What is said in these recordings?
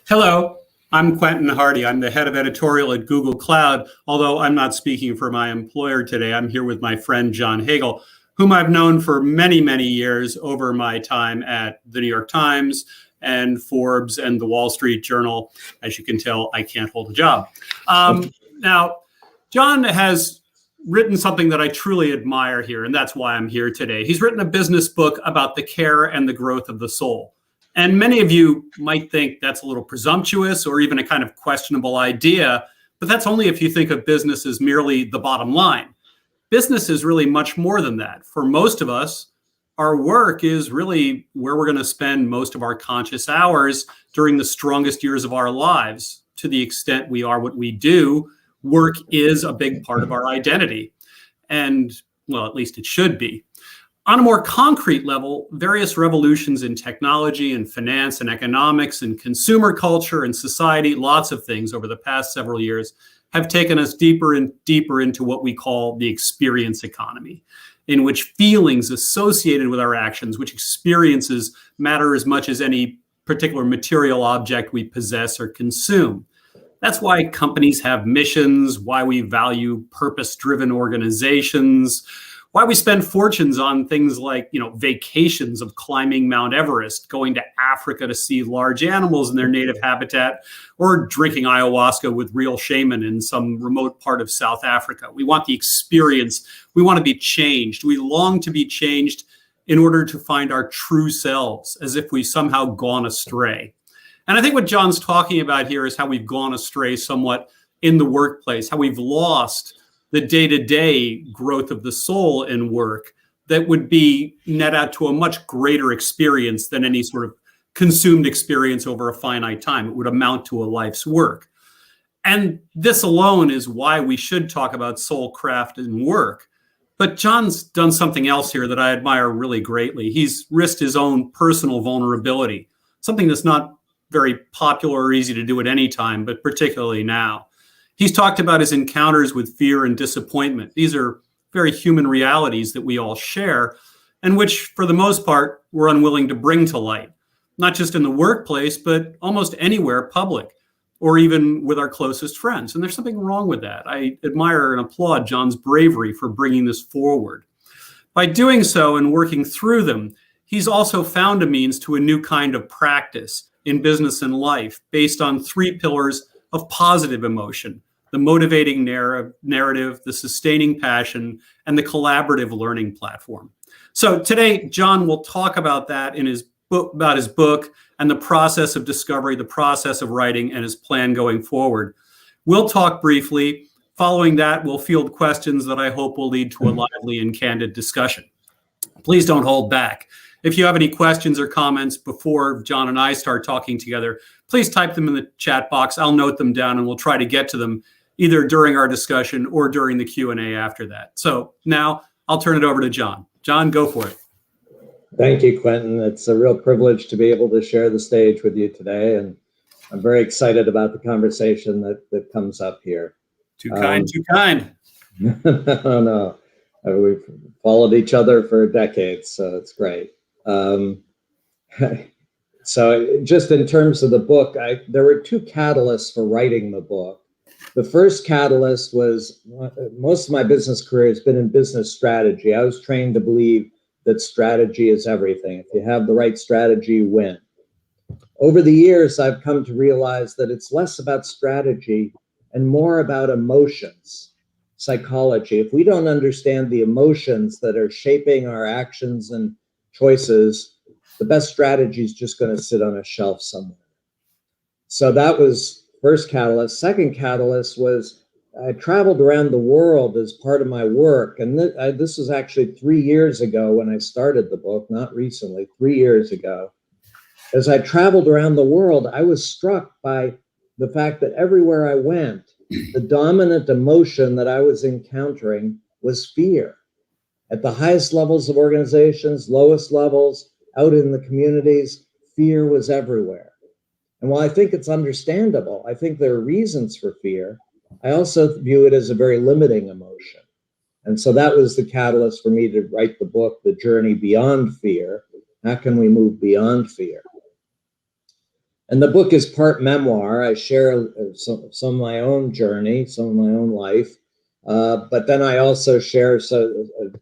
Hello, I'm Quentin Hardy. I'm the head of editorial at Google Cloud. Although I'm not speaking for my employer today, I'm here with my friend John Hagel, whom I've known for many, many years over my time at the New York Times and Forbes and the Wall Street Journal. As you can tell, I can't hold a job. Now, John has written something that I truly admire here, and that's why I'm here today. He's written a business book about the care and the growth of the soul. And many of you might think that's a little presumptuous or even a kind of questionable idea, but that's only if you think of business as merely the bottom line. Business is really much more than that. For most of us, our work is really where we're going to spend most of our conscious hours during the strongest years of our lives. To the extent we are what we do, work is a big part of our identity. And, well, at least it should be. On a more concrete level, various revolutions in technology and finance and economics and consumer culture and society, lots of things over the past several years, have taken us deeper and deeper into what we call the experience economy, in which feelings associated with our actions, which experiences matter as much as any particular material object we possess or consume. That's why companies have missions, why we value purpose-driven organizations, why we spend fortunes on things like, vacations of climbing Mount Everest, going to Africa to see large animals in their native habitat, or drinking ayahuasca with real shaman in some remote part of South Africa. We want the experience. We want to be changed. We long to be changed in order to find our true selves, as if we've somehow gone astray. And I think what John's talking about here is how we've gone astray somewhat in the workplace, how we've lost the day-to-day growth of the soul in work that would be net out to a much greater experience than any sort of consumed experience over a finite time. It would amount to a life's work. And this alone is why we should talk about soul craft and work. But John's done something else here that I admire really greatly. He's risked his own personal vulnerability, something that's not very popular or easy to do at any time, but particularly now. He's talked about his encounters with fear and disappointment. These are very human realities that we all share, and which, for the most part, we're unwilling to bring to light, not just in the workplace, but almost anywhere public, or even with our closest friends. And there's something wrong with that. I admire and applaud John's bravery for bringing this forward. By doing so and working through them, he's also found a means to a new kind of practice in business and life based on three pillars of positive emotion: the motivating narrative, the sustaining passion, and the collaborative learning platform. So today, John will talk about that in his book, about his book and the process of discovery, the process of writing, and his plan going forward. We'll talk briefly. Following that, we'll field questions that I hope will lead to a lively and candid discussion. Please don't hold back. If you have any questions or comments before John and I start talking together, please type them in the chat box. I'll note them down and we'll try to get to them either during our discussion or during the Q&A after that. So now I'll turn it over to John. John, go for it. Thank you, Quentin. It's a real privilege to be able to share the stage with you today. And I'm very excited about the conversation that comes up here. Too kind, too kind. No. We've followed each other for decades, so it's great. So just in terms of the book, there were two catalysts for writing the book. The first catalyst was, most of my business career has been in business strategy. I was trained to believe that strategy is everything. If you have the right strategy, you win. Over the years, I've come to realize that it's less about strategy and more about emotions, psychology. If we don't understand the emotions that are shaping our actions and choices, the best strategy is just going to sit on a shelf somewhere. So that was first catalyst. Second catalyst was I traveled around the world as part of my work. And this was actually 3 years ago when I started the book, not recently, 3 years ago. As I traveled around the world, I was struck by the fact that everywhere I went, the dominant emotion that I was encountering was fear. At the highest levels of organizations, lowest levels, out in the communities, fear was everywhere. And while I think it's understandable, I think there are reasons for fear, I also view it as a very limiting emotion. And so that was the catalyst for me to write the book, The Journey Beyond Fear. How can we move beyond fear? And the book is part memoir. I share some of my own journey, some of my own life. But then I also share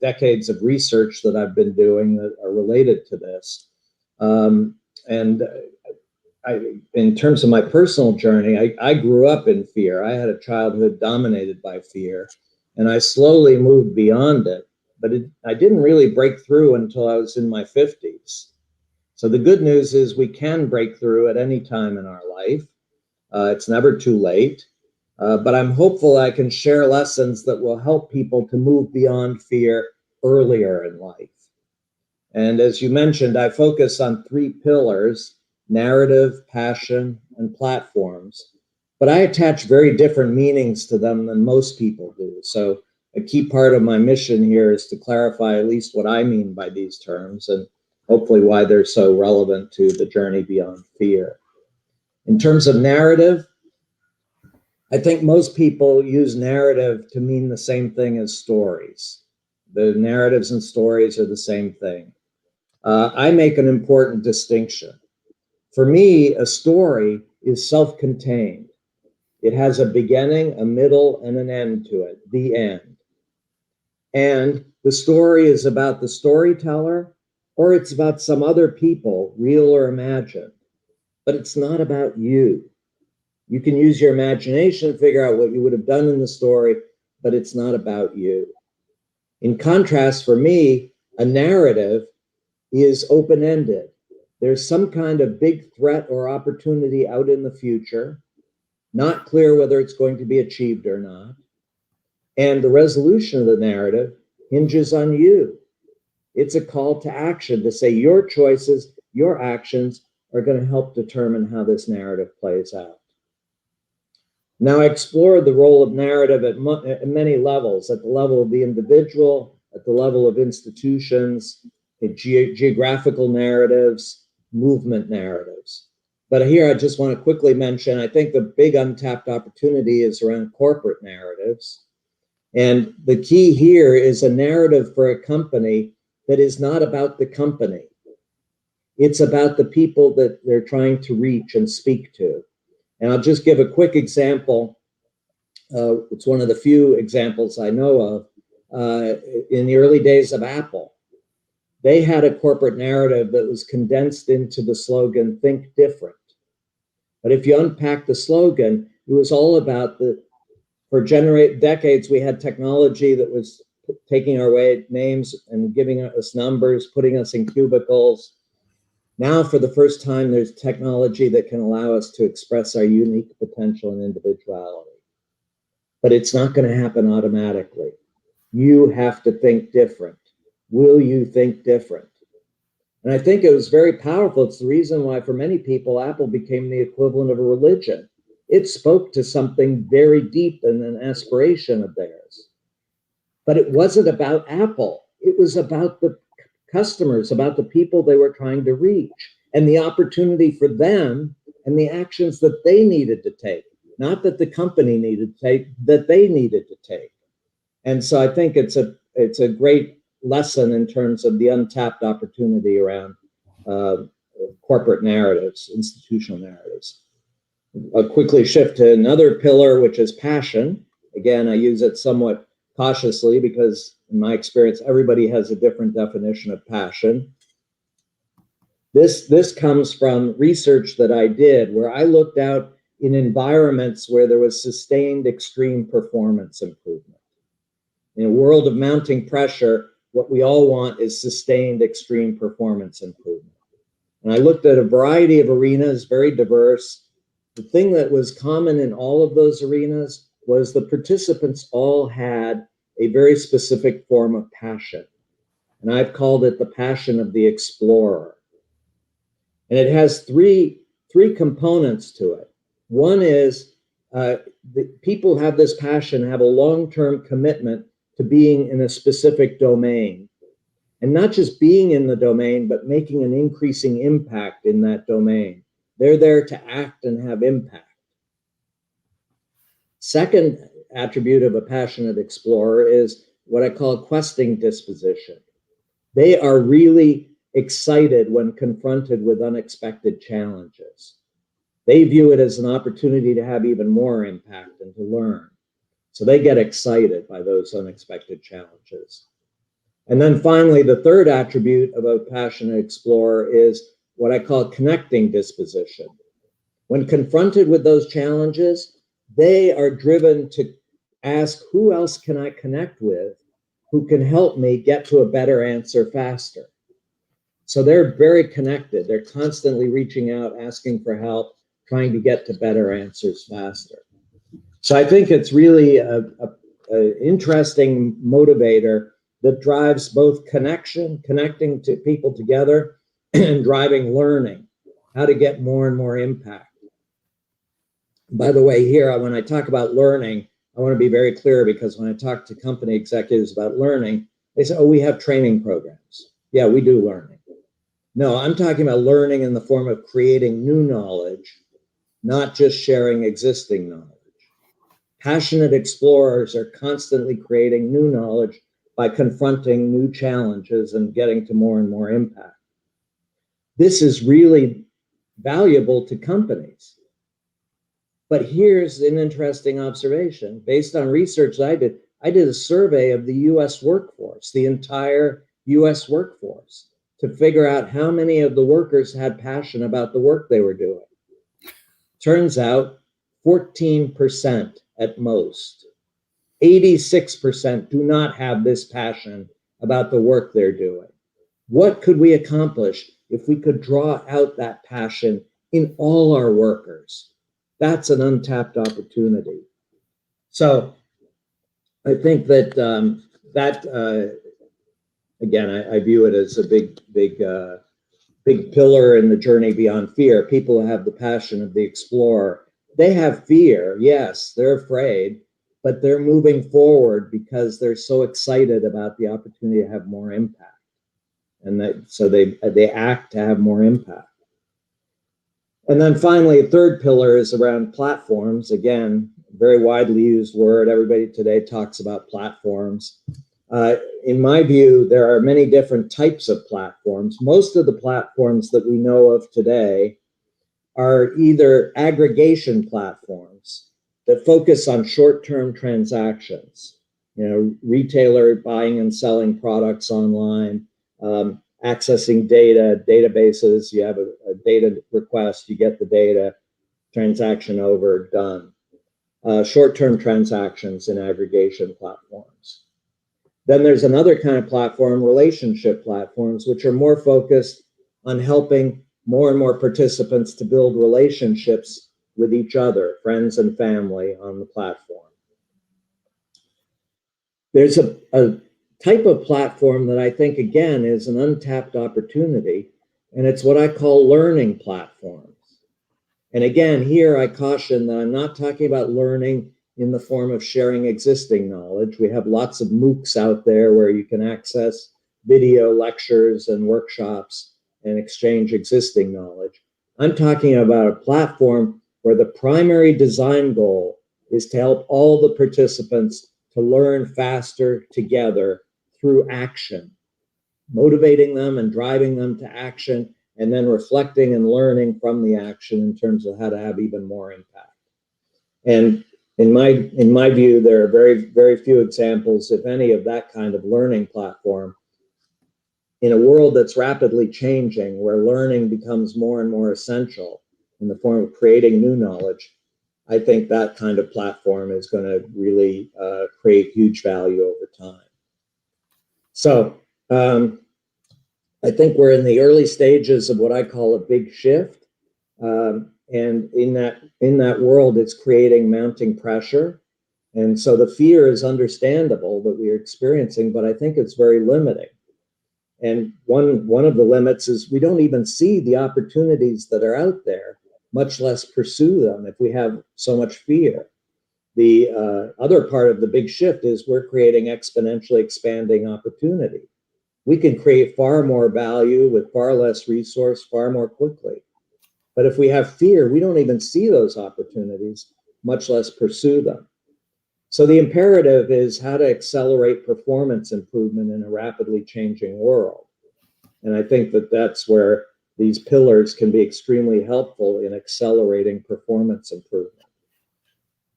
decades of research that I've been doing that are related to this. And in terms of my personal journey, I grew up in fear. I had a childhood dominated by fear, and I slowly moved beyond it. But I didn't really break through until I was in my 50s. So the good news is we can break through at any time in our life. It's never too late. But I'm hopeful I can share lessons that will help people to move beyond fear earlier in life. And as you mentioned, I focus on three pillars: narrative, passion, and platforms. But I attach very different meanings to them than most people do. So a key part of my mission here is to clarify at least what I mean by these terms and hopefully why they're so relevant to the journey beyond fear. In terms of narrative, I think most people use narrative to mean the same thing as stories. The narratives and stories are the same thing. I make an important distinction. For me, a story is self-contained. It has a beginning, a middle, and an end to it, the end. And the story is about the storyteller, or it's about some other people, real or imagined. But it's not about you. You can use your imagination to figure out what you would have done in the story, but it's not about you. In contrast, for me, a narrative is open-ended. There's some kind of big threat or opportunity out in the future, not clear whether it's going to be achieved or not. And the resolution of the narrative hinges on you. It's a call to action to say your choices, your actions are going to help determine how this narrative plays out. Now, I explored the role of narrative at many levels, at the level of the individual, at the level of institutions, geographical narratives, movement narratives. But here I just want to quickly mention, I think the big untapped opportunity is around corporate narratives. And the key here is a narrative for a company that is not about the company. It's about the people that they're trying to reach and speak to. And I'll just give a quick example. It's one of the few examples I know of. In the early days of Apple, they had a corporate narrative that was condensed into the slogan, "Think Different." But if you unpack the slogan, it was all about for decades, we had technology that was taking our names and giving us numbers, putting us in cubicles. Now, for the first time, there's technology that can allow us to express our unique potential and individuality. But it's not going to happen automatically. You have to think different. Will you think different? And I think it was very powerful. It's the reason why, for many people, Apple became the equivalent of a religion. It spoke to something very deep and an aspiration of theirs. But it wasn't about Apple. It was about the customers, about the people they were trying to reach, and the opportunity for them and the actions that they needed to take, not that the company needed to take, that they needed to take. And so I think it's a great lesson in terms of the untapped opportunity around corporate narratives, institutional narratives. I'll quickly shift to another pillar, which is passion. Again, I use it somewhat cautiously because in my experience, everybody has a different definition of passion. This comes from research that I did where I looked out in environments where there was sustained extreme performance improvement. In a world of mounting pressure, what we all want is sustained extreme performance improvement. And I looked at a variety of arenas, very diverse. The thing that was common in all of those arenas was the participants all had a very specific form of passion. And I've called it the passion of the explorer. And it has three components to it. One is the people have this passion, have a long-term commitment to being in a specific domain. And not just being in the domain, but making an increasing impact in that domain. They're there to act and have impact. Second attribute of a passionate explorer is what I call a questing disposition. They are really excited when confronted with unexpected challenges. They view it as an opportunity to have even more impact and to learn. So they get excited by those unexpected challenges. And then finally, the third attribute of a passionate explorer is what I call connecting disposition. When confronted with those challenges, they are driven to ask, who else can I connect with who can help me get to a better answer faster? So they're very connected. They're constantly reaching out, asking for help, trying to get to better answers faster. So I think it's really an interesting motivator that drives both connecting to people together, and driving learning, how to get more and more impact. By the way, here, when I talk about learning, I want to be very clear, because when I talk to company executives about learning, they say, oh, we have training programs. Yeah, we do learning. No, I'm talking about learning in the form of creating new knowledge, not just sharing existing knowledge. Passionate explorers are constantly creating new knowledge by confronting new challenges and getting to more and more impact. This is really valuable to companies. But here's an interesting observation. Based on research I did a survey of the US workforce, the entire US workforce, to figure out how many of the workers had passion about the work they were doing. Turns out 14% at most. 86% do not have this passion about the work they're doing. What could we accomplish if we could draw out that passion in all our workers? That's an untapped opportunity. So I think that again, I view it as a big pillar in the journey beyond fear. People who have the passion of the explorer, they have fear. Yes, they're afraid, but they're moving forward because they're so excited about the opportunity to have more impact. And so they act to have more impact. And then finally, a third pillar is around platforms. Again, very widely used word. Everybody today talks about platforms. In my view, there are many different types of platforms. Most of the platforms that we know of today are either aggregation platforms that focus on short-term transactions, retailer buying and selling products online, accessing data, databases. You have a data request, you get the data, transaction over, done. Short-term transactions in aggregation platforms. Then there's another kind of platform, relationship platforms, which are more focused on helping more and more participants to build relationships with each other, friends and family on the platform. There's a type of platform that I think, again, is an untapped opportunity, and it's what I call learning platforms. And again, here I caution that I'm not talking about learning in the form of sharing existing knowledge. We have lots of MOOCs out there where you can access video lectures and workshops and exchange existing knowledge. I'm talking about a platform where the primary design goal is to help all the participants to learn faster together through action, motivating them and driving them to action, and then reflecting and learning from the action in terms of how to have even more impact. And in my view, there are very, very few examples, if any, of that kind of learning platform in a world that's rapidly changing, where learning becomes more and more essential in the form of creating new knowledge. I think that kind of platform is going to really create huge value over time. So I think we're in the early stages of what I call a big shift. And in that world, it's creating mounting pressure. And so the fear is understandable that we're experiencing, but I think it's very limiting. And one of the limits is we don't even see the opportunities that are out there, much less pursue them if we have so much fear. The other part of the big shift is we're creating exponentially expanding opportunity. We can create far more value with far less resource, far more quickly. But if we have fear, we don't even see those opportunities, much less pursue them. So the imperative is how to accelerate performance improvement in a rapidly changing world. And I think that that's where these pillars can be extremely helpful in accelerating performance improvement.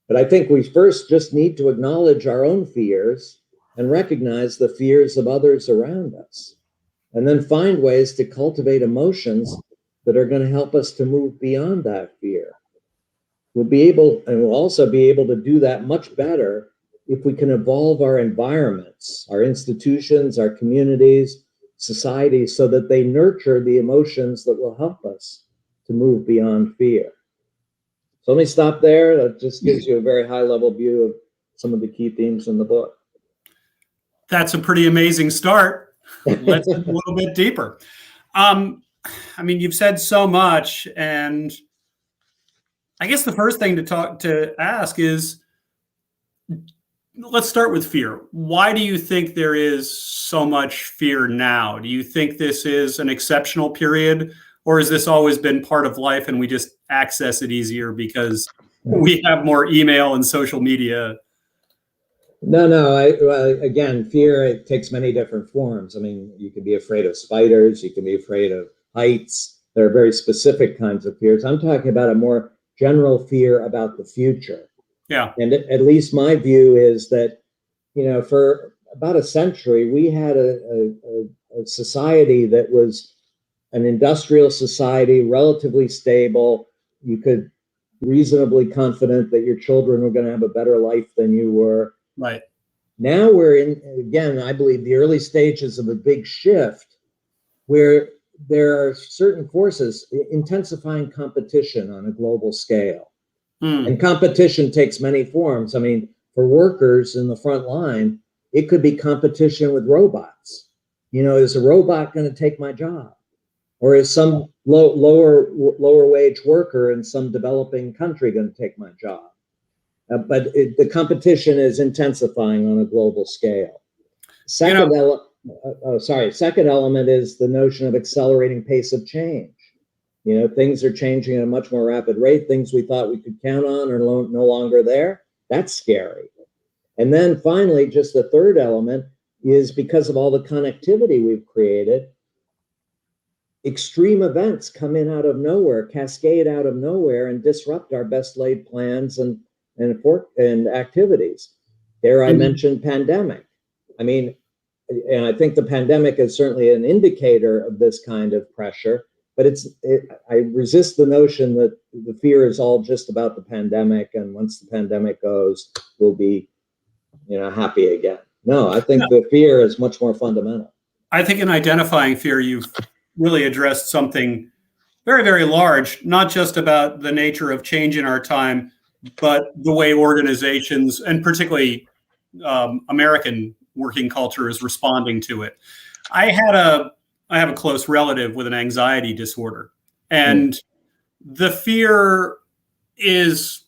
But I think we first just need to acknowledge our own fears and recognize the fears of others around us, and then find ways to cultivate emotions that are going to help us to move beyond that fear. We'll also be able to do that much better if we can evolve our environments, our institutions, our communities, societies, so that they nurture the emotions that will help us to move beyond fear. So let me stop there. That just gives you a very high-level view of some of the key themes in the book. That's a pretty amazing start. Let's get a little bit deeper. I mean, you've said so much, and I guess the first thing to ask is, let's start with fear. Why do you think there is so much fear now? Do you think this is an exceptional period, or has this always been part of life and we just access it easier because we have more email and social media? No. Again, fear, it takes many different forms. I mean, you can be afraid of spiders, you can be afraid of heights. There are very specific kinds of fears. I'm talking about a more general fear about the future. Yeah. And at least my view is that, for about a century, we had a society that was an industrial society, relatively stable. You could reasonably confident that your children were going to have a better life than you were. Right. Now we're in, again, I believe, the early stages of a big shift where there are certain forces intensifying competition on a global scale. And competition takes many forms. I mean, for workers in the front line, it could be competition with robots. Is a robot going to take my job? Or is some lower wage worker in some developing country going to take my job? But the competition is intensifying on a global scale. Second element is the notion of accelerating pace of change. Things are changing at a much more rapid rate. Things we thought we could count on are no longer there. That's scary. And then finally, just the third element is, because of all the connectivity we've created, extreme events come in out of nowhere, cascade out of nowhere, and disrupt our best laid plans and activities. There, I mentioned pandemic. I mean, and I think the pandemic is certainly an indicator of this kind of pressure, but I resist the notion that the fear is all just about the pandemic, and once the pandemic goes, we'll be, happy again. No, I think the fear is much more fundamental. I think in identifying fear, you've really addressed something very, very large, not just about the nature of change in our time, but the way organizations, and particularly American working culture, is responding to it. I have a close relative with an anxiety disorder, and the fear is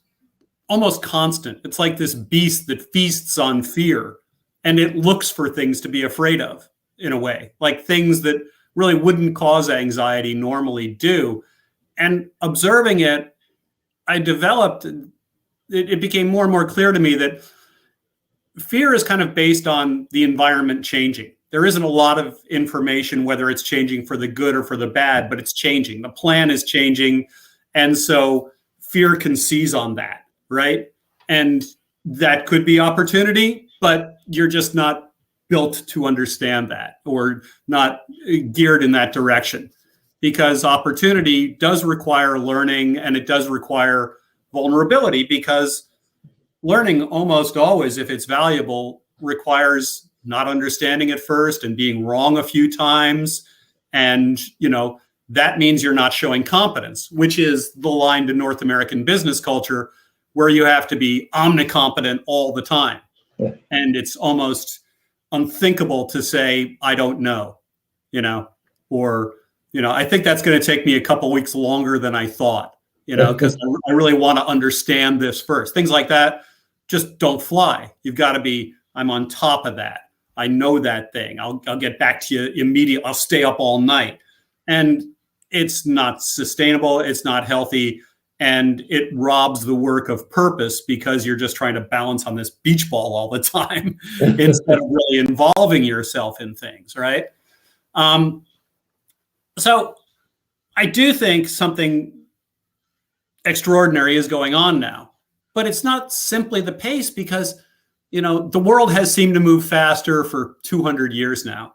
almost constant. It's like this beast that feasts on fear, and it looks for things to be afraid of, in a way, like things that really wouldn't cause anxiety normally do. And observing it, it became more and more clear to me that fear is kind of based on the environment changing. There isn't a lot of information whether it's changing for the good or for the bad, but it's changing. The plan is changing. And so fear can seize on that, right? And that could be opportunity, but you're just not built to understand that, or not geared in that direction, because opportunity does require learning, and it does require vulnerability, because learning almost always, if it's valuable, requires not understanding at first and being wrong a few times. And, that means you're not showing competence, which is the line to North American business culture, where you have to be omnicompetent all the time. Yeah. And it's almost unthinkable to say, I don't know, or, I think that's going to take me a couple weeks longer than I thought, because I really want to understand this first. Things like that just don't fly. You've got to be, I'm on top of that. I know that thing. I'll get back to you immediately. I'll stay up all night. And it's not sustainable. It's not healthy. And it robs the work of purpose, because you're just trying to balance on this beach ball all the time instead of really involving yourself in things, right? So I do think something extraordinary is going on now, but it's not simply the pace because, the world has seemed to move faster for 200 years now,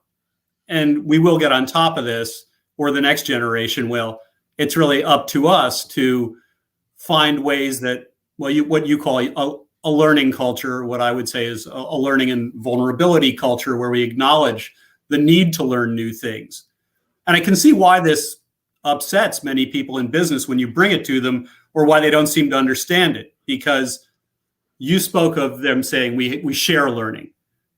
and we will get on top of this, or the next generation will. It's really up to us to find ways that, well, what you call a learning culture, what I would say is a learning and vulnerability culture, where we acknowledge the need to learn new things. And I can see why this upsets many people in business when you bring it to them, or why they don't seem to understand it, because you spoke of them saying we share learning.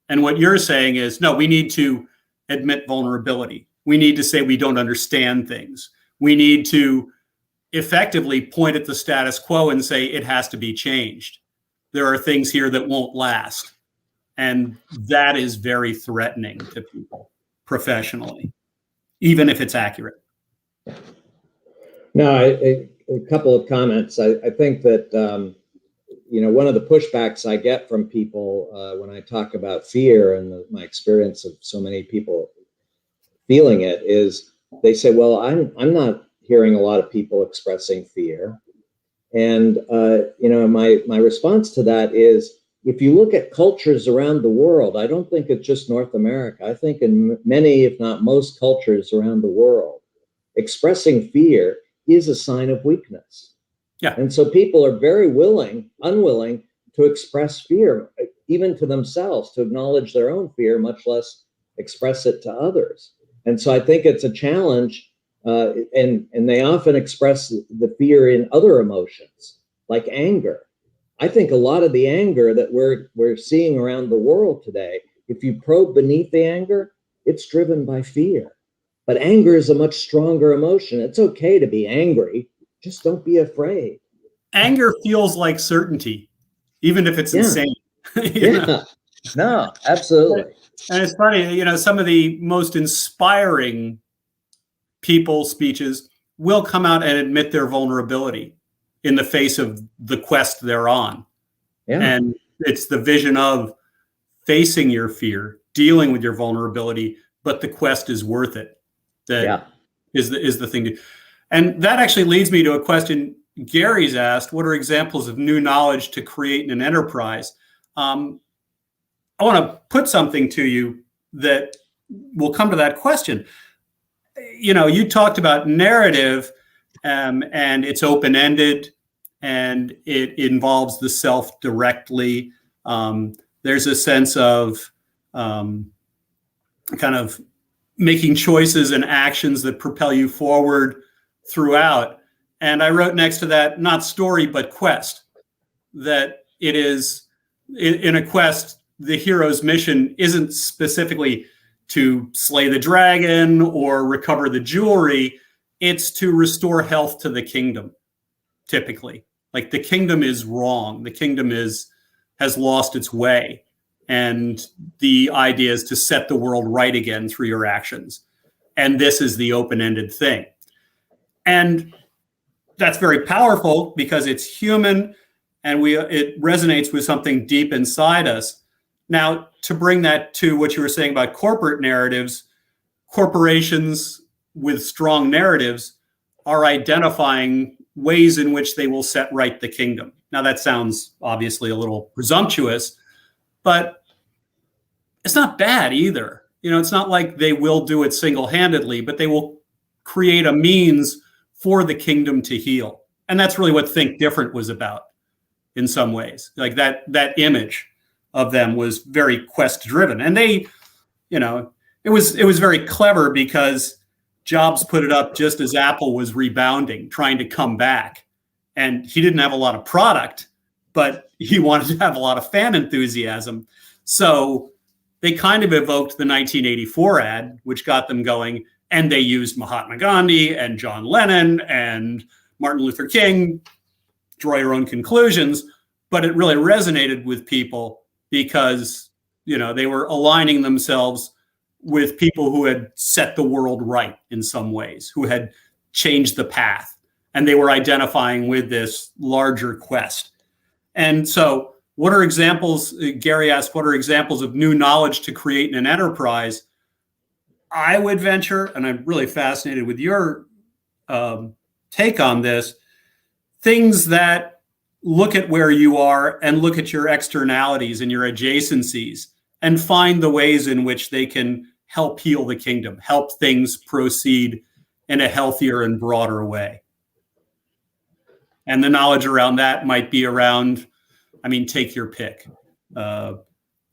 And what you're saying is, no, we need to admit vulnerability. We need to say we don't understand things. We need to effectively point at the status quo and say it has to be changed. There are things here that won't last. And that is very threatening to people professionally, even if it's accurate. No, a couple of comments. I think that, one of the pushbacks I get from people when I talk about fear and my experience of so many people feeling it is they say, well, I'm not hearing a lot of people expressing fear. And, my response to that is, if you look at cultures around the world, I don't think it's just North America. I think in many, if not most cultures around the world, expressing fear is a sign of weakness. Yeah. And so people are very unwilling to express fear, even to themselves, to acknowledge their own fear, much less express it to others. And so I think it's a challenge, and they often express the fear in other emotions, like anger. I think a lot of the anger that we're seeing around the world today, if you probe beneath the anger, it's driven by fear. But anger is a much stronger emotion. It's okay to be angry. Just don't be afraid. Anger feels like certainty, even if it's insane. Yeah. No, absolutely. And it's funny, some of the most inspiring people speeches will come out and admit their vulnerability in the face of the quest they're on. Yeah. And it's the vision of facing your fear, dealing with your vulnerability, but the quest is worth it. That is the thing to. And that actually leads me to a question Gary's asked: what are examples of new knowledge to create in an enterprise? I want to put something to you that will come to that question. You talked about narrative, and it's open-ended, and it involves the self directly. There's a sense of kind of making choices and actions that propel you forward throughout. And I wrote next to that, not story, but quest. That it is, in a quest, the hero's mission isn't specifically to slay the dragon or recover the jewelry. It's to restore health to the kingdom, typically. Like, the kingdom is wrong. The kingdom has lost its way. And the idea is to set the world right again through your actions. And this is the open-ended thing. And that's very powerful because it's human, and it resonates with something deep inside us. Now, to bring that to what you were saying about corporate narratives, corporations with strong narratives are identifying ways in which they will set right the kingdom. Now, that sounds obviously a little presumptuous, but it's not bad either. It's not like they will do it single-handedly, but they will create a means for the kingdom to heal. And that's really what Think Different was about in some ways. Like that image of them was very quest-driven. And they, it was very clever because Jobs put it up just as Apple was rebounding, trying to come back. And he didn't have a lot of product, but he wanted to have a lot of fan enthusiasm. So they kind of evoked the 1984 ad, which got them going. And they used Mahatma Gandhi and John Lennon and Martin Luther King. Draw your own conclusions. But it really resonated with people because, they were aligning themselves with people who had set the world right in some ways, who had changed the path. And they were identifying with this larger quest. And so what are examples, Gary asked, what are examples of new knowledge to create in an enterprise? I would venture, and I'm really fascinated with your take on this, things that look at where you are and look at your externalities and your adjacencies and find the ways in which they can help heal the kingdom, help things proceed in a healthier and broader way. And the knowledge around that might be around, I mean, take your pick. A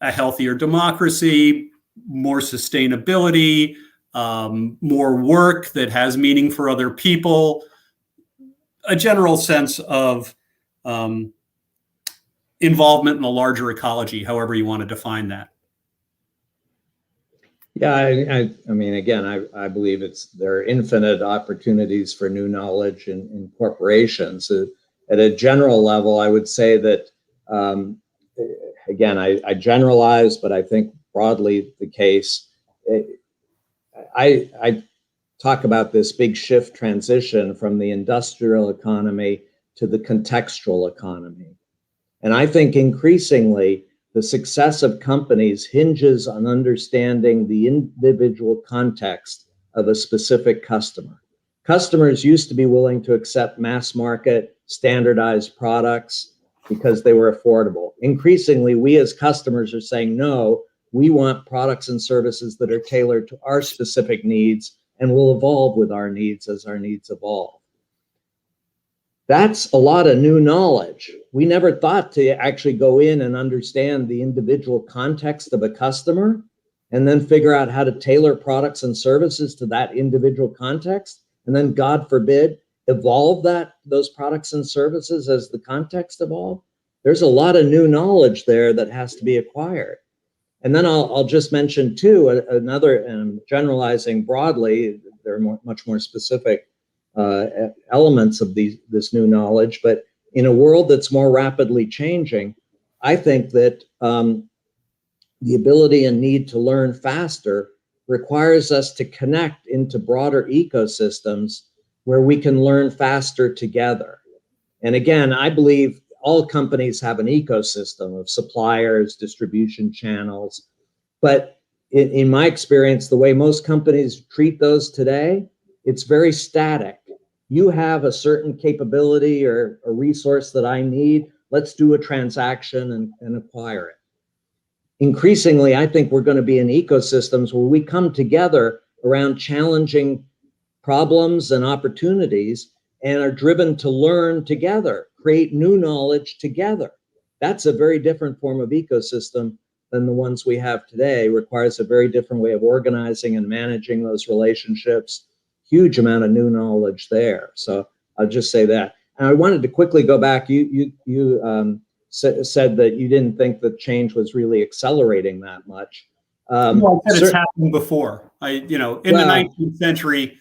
healthier democracy, more sustainability, more work that has meaning for other people, a general sense of involvement in the larger ecology, however you want to define that. Yeah, I mean, again, I believe there are infinite opportunities for new knowledge in corporations. At a general level, I would say that, again, I generalize, but I think broadly the case. I talk about this big shift transition from the industrial economy to the contextual economy. And I think increasingly, the success of companies hinges on understanding the individual context of a specific customer. Customers used to be willing to accept mass market standardized products because they were affordable. Increasingly, we as customers are saying, no, we want products and services that are tailored to our specific needs and will evolve with our needs as our needs evolve. That's a lot of new knowledge. We never thought to actually go in and understand the individual context of a customer and then figure out how to tailor products and services to that individual context. And then, God forbid, evolve those products and services as the context evolve. There's a lot of new knowledge there that has to be acquired. And then I'll just mention too, another, generalizing broadly, there are much more specific elements of this new knowledge, but in a world that's more rapidly changing, I think that the ability and need to learn faster requires us to connect into broader ecosystems where we can learn faster together. And again, I believe all companies have an ecosystem of suppliers, distribution channels, but in my experience, the way most companies treat those today, it's very static. You have a certain capability or a resource that I need. Let's do a transaction and acquire it. Increasingly, I think we're going to be in ecosystems where we come together around challenging problems and opportunities and are driven to learn together, create new knowledge together. That's a very different form of ecosystem than the ones we have today. It requires a very different way of organizing and managing those relationships. Huge amount of new knowledge there. So I'll just say that. And I wanted to quickly go back. You said that you didn't think that change was really accelerating that much. No, I said it's happened before. In the 19th century,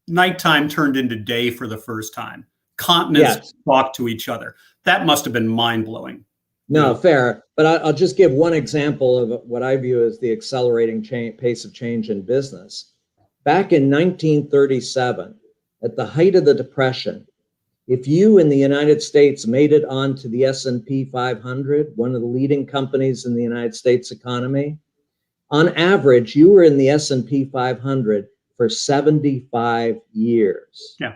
nighttime turned into day for the first time. Continents talked to each other. That must have been mind-blowing. No, fair. But I'll just give one example of what I view as the accelerating pace of change in business. Back in 1937, at the height of the Depression, if you in the United States made it onto the S&P 500, one of the leading companies in the United States economy, on average, you were in the S&P 500 for 75 years. Yeah.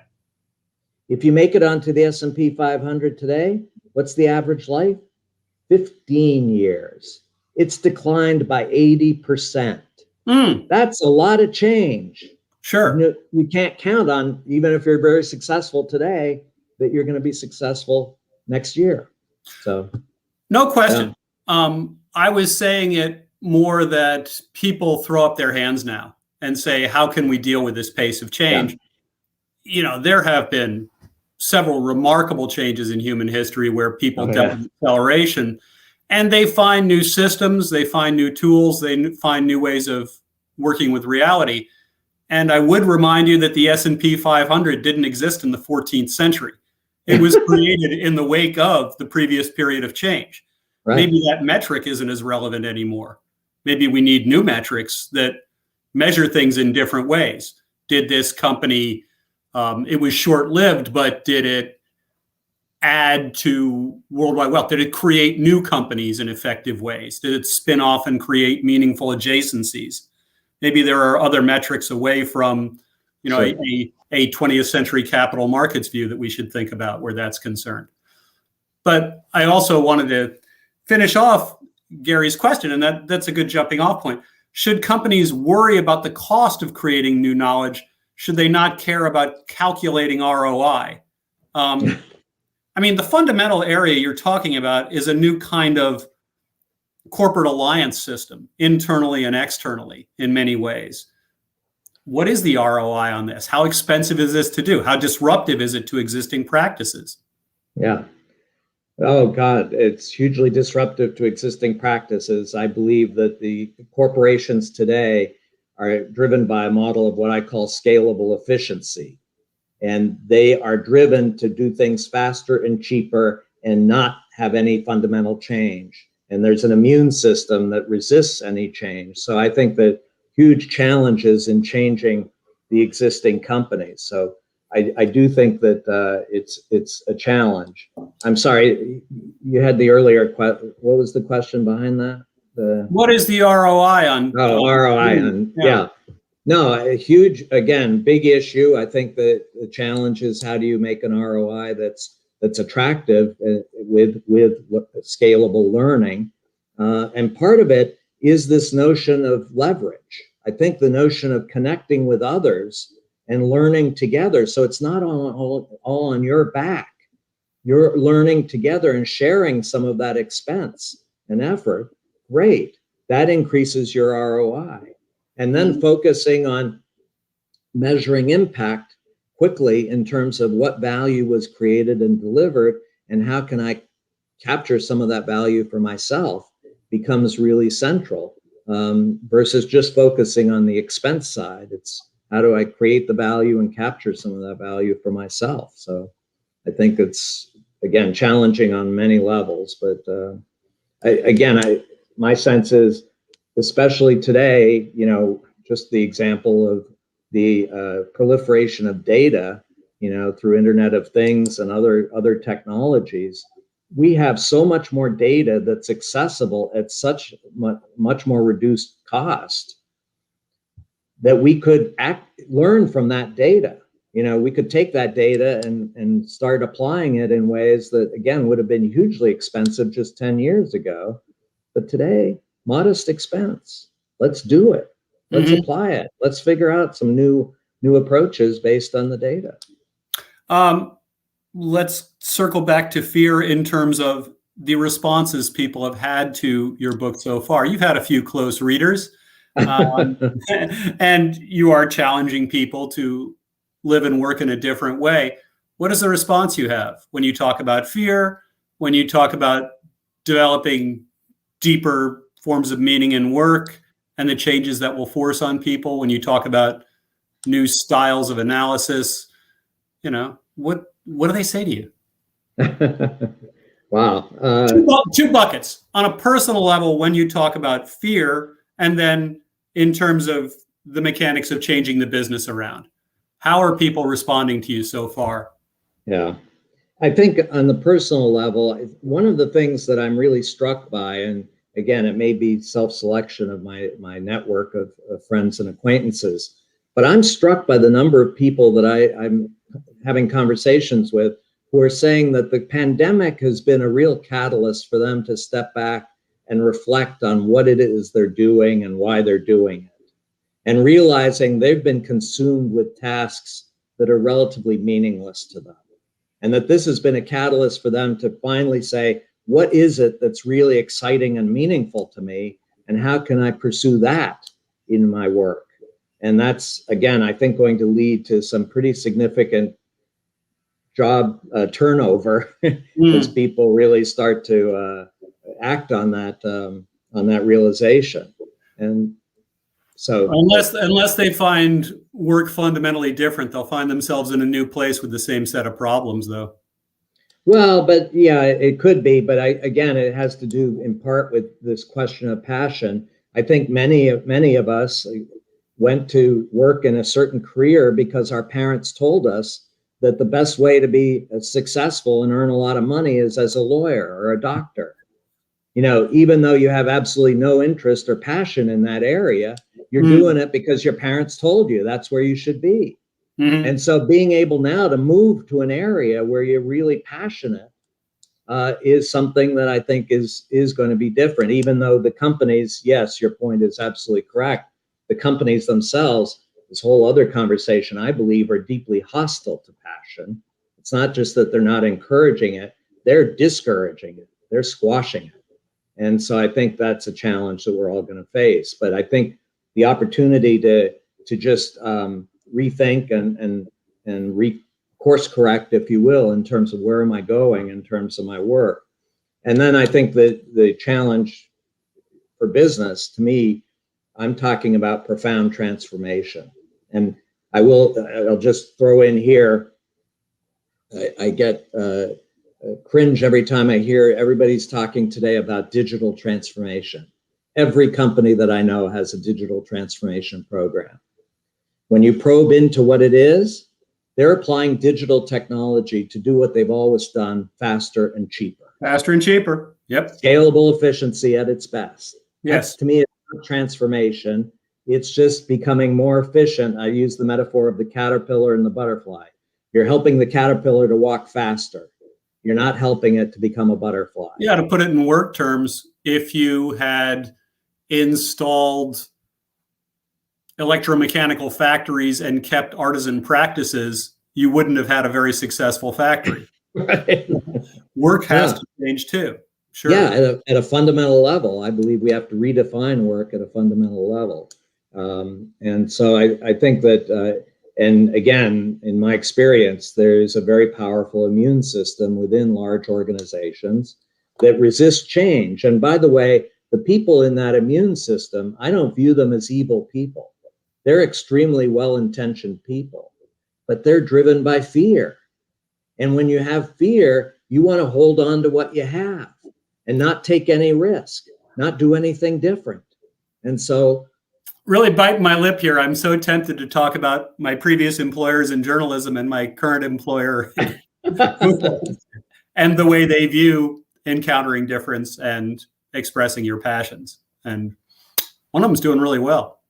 If you make it onto the S&P 500 today, what's the average life? 15 years. It's declined by 80%. That's a lot of change. Sure. You can't count on, even if you're very successful today, that you're going to be successful next year. So, no question. I was saying it more that people throw up their hands now and say, how can we deal with this pace of change? Yeah. There have been several remarkable changes in human history where people dealt with acceleration, and they find new systems, they find new tools, they find new ways of working with reality. And I would remind you that the S&P 500 didn't exist in the 14th century. It was created in the wake of the previous period of change. Right. Maybe that metric isn't as relevant anymore. Maybe we need new metrics that measure things in different ways. Did this company, it was short-lived, but did it add to worldwide wealth? Did it create new companies in effective ways? Did it spin off and create meaningful adjacencies? Maybe there are other metrics away from, a a 20th century capital markets view that we should think about where that's concerned. But I also wanted to finish off Gary's question, and that's a good jumping off point. Should companies worry about the cost of creating new knowledge? Should they not care about calculating ROI? I mean, the fundamental area you're talking about is a new kind of corporate alliance system, internally and externally, in many ways. What is the ROI on this? How expensive is this to do? How disruptive is it to existing practices? Yeah. Oh, God, it's hugely disruptive to existing practices. I believe that the corporations today are driven by a model of what I call scalable efficiency. And they are driven to do things faster and cheaper and not have any fundamental change. And there's an immune system that resists any change. So I think that huge challenges in changing the existing companies. So I do think that it's a challenge. I'm sorry, you had the earlier question. What was the question behind that? What is the ROI on? Oh, ROI on, yeah. No, a huge, again, big issue. I think that the challenge is how do you make an ROI that's attractive with scalable learning? And part of it is this notion of leverage. I think the notion of connecting with others and learning together. So it's not all on your back. You're learning together and sharing some of that expense and effort. Great. That increases your ROI. And then focusing on measuring impact quickly in terms of what value was created and delivered and how can I capture some of that value for myself becomes really central, versus just focusing on the expense side. It's how do I create the value and capture some of that value for myself? So I think it's, again, challenging on many levels. But my sense is, especially today, just the example of the proliferation of data, through Internet of Things and other technologies, we have so much more data that's accessible at such much more reduced cost that we could learn from that data. We could take that data and start applying it in ways that, again, would have been hugely expensive just 10 years ago. But today, modest expense. Let's do it. Let's apply it. Let's figure out some new approaches based on the data. Let's circle back to fear in terms of the responses people have had to your book so far. You've had a few close readers, and you are challenging people to live and work in a different way. What is the response you have when you talk about fear, when you talk about developing deeper forms of meaning in work and the changes that will force on people, when you talk about new styles of analysis? What do they say to you? Wow. Two buckets. On a personal level, when you talk about fear, and then in terms of the mechanics of changing the business around. How are people responding to you so far? Yeah. I think on the personal level, one of the things that I'm really struck by, and again, it may be self-selection of my network of friends and acquaintances, but I'm struck by the number of people that I'm having conversations with who are saying that the pandemic has been a real catalyst for them to step back and reflect on what it is they're doing and why they're doing it, and realizing they've been consumed with tasks that are relatively meaningless to them. And that this has been a catalyst for them to finally say, what is it that's really exciting and meaningful to me? And how can I pursue that in my work? And that's, again, I think going to lead to some pretty significant job turnover as people really start to act on that realization. And so unless they find work fundamentally different, they'll find themselves in a new place with the same set of problems, though. Well, but yeah, it could be. But again, it has to do in part with this question of passion. I think many of us went to work in a certain career because our parents told us that the best way to be successful and earn a lot of money is as a lawyer or a doctor. Even though you have absolutely no interest or passion in that area, you're doing it because your parents told you that's where you should be. And so being able now to move to an area where you're really passionate is something that I think is going to be different, even though the companies, yes, your point is absolutely correct. The companies themselves, this whole other conversation, I believe, are deeply hostile to passion. It's not just that they're not encouraging it, they're discouraging it, they're squashing it. And so I think that's a challenge that we're all going to face. But I think the opportunity to just rethink and course correct, if you will, in terms of where am I going in terms of my work. And then I think that the challenge for business, to me, I'm talking about profound transformation. And I'll just throw in here, I get cringe every time I hear everybody's talking today about digital transformation. Every company that I know has a digital transformation program. When you probe into what it is, they're applying digital technology to do what they've always done, faster and cheaper. Faster and cheaper. Yep. Scalable efficiency at its best. Yes. That's, to me, it's not transformation. It's just becoming more efficient. I use the metaphor of the caterpillar and the butterfly. You're helping the caterpillar to walk faster. You're not helping it to become a butterfly. Yeah, to put it in work terms, if you had installed electromechanical factories and kept artisan practices, you wouldn't have had a very successful factory. Right. Work has to change too. Sure. Yeah, at a fundamental level, I believe we have to redefine work at a fundamental level. And so I think that, and again, in my experience, there's a very powerful immune system within large organizations that resist change. And by the way, the people in that immune system, I don't view them as evil people. They're extremely well-intentioned people, but they're driven by fear. And when you have fear, you want to hold on to what you have and not take any risk, not do anything different. And so, really biting my lip here. I'm so tempted to talk about my previous employers in journalism and my current employer and the way they view encountering difference and expressing your passions. And one of them's doing really well.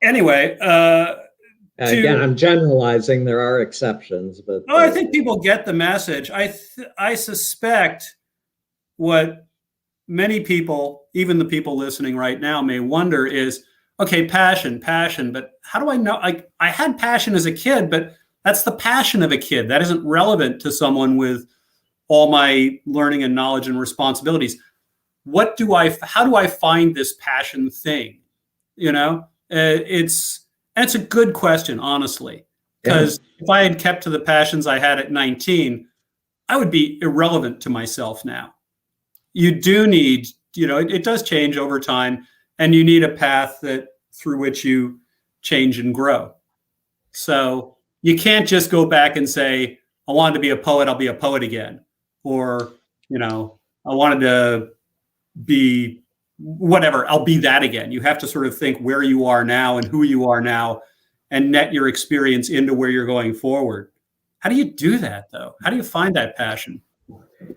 Anyway, again, I'm generalizing. There are exceptions, but I think people get the message. I suspect what many people, even the people listening right now, may wonder is, okay, passion, but how do I know? I had passion as a kid, but that's the passion of a kid. That isn't relevant to someone with all my learning and knowledge and responsibilities. How do I find this passion thing? You know, it's a good question, honestly, because if I had kept to the passions I had at 19, I would be irrelevant to myself now. You do need, it does change over time, and you need a path through which you change and grow. So you can't just go back and say, I wanted to be a poet, I'll be a poet again. Or, I wanted to be whatever, I'll be that again. You have to sort of think where you are now and who you are now and net your experience into where you're going forward. How do you do that, though? How do you find that passion?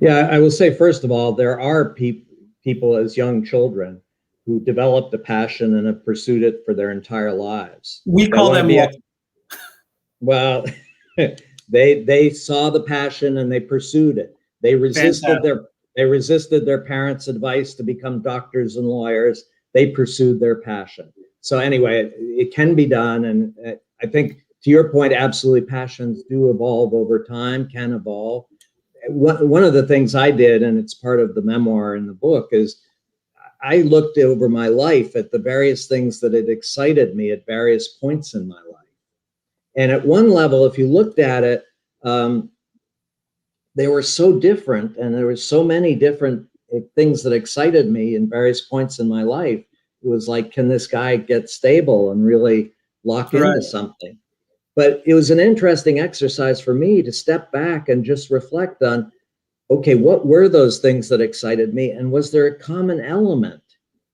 Yeah, I will say, first of all, there are people as young children who developed a passion and have pursued it for their entire lives. We call them well, they saw the passion and they pursued it. They resisted their parents' advice to become doctors and lawyers. They pursued their passion. So anyway, it can be done. And I think, to your point, absolutely, passions do evolve over time, can evolve. One of the things I did, and it's part of the memoir in the book, is I looked over my life at the various things that had excited me at various points in my life. And at one level, if you looked at it, they were so different, and there were so many different things that excited me in various points in my life. It was like, can this guy get stable and really lock into something? But it was an interesting exercise for me to step back and just reflect on, okay, what were those things that excited me? And was there a common element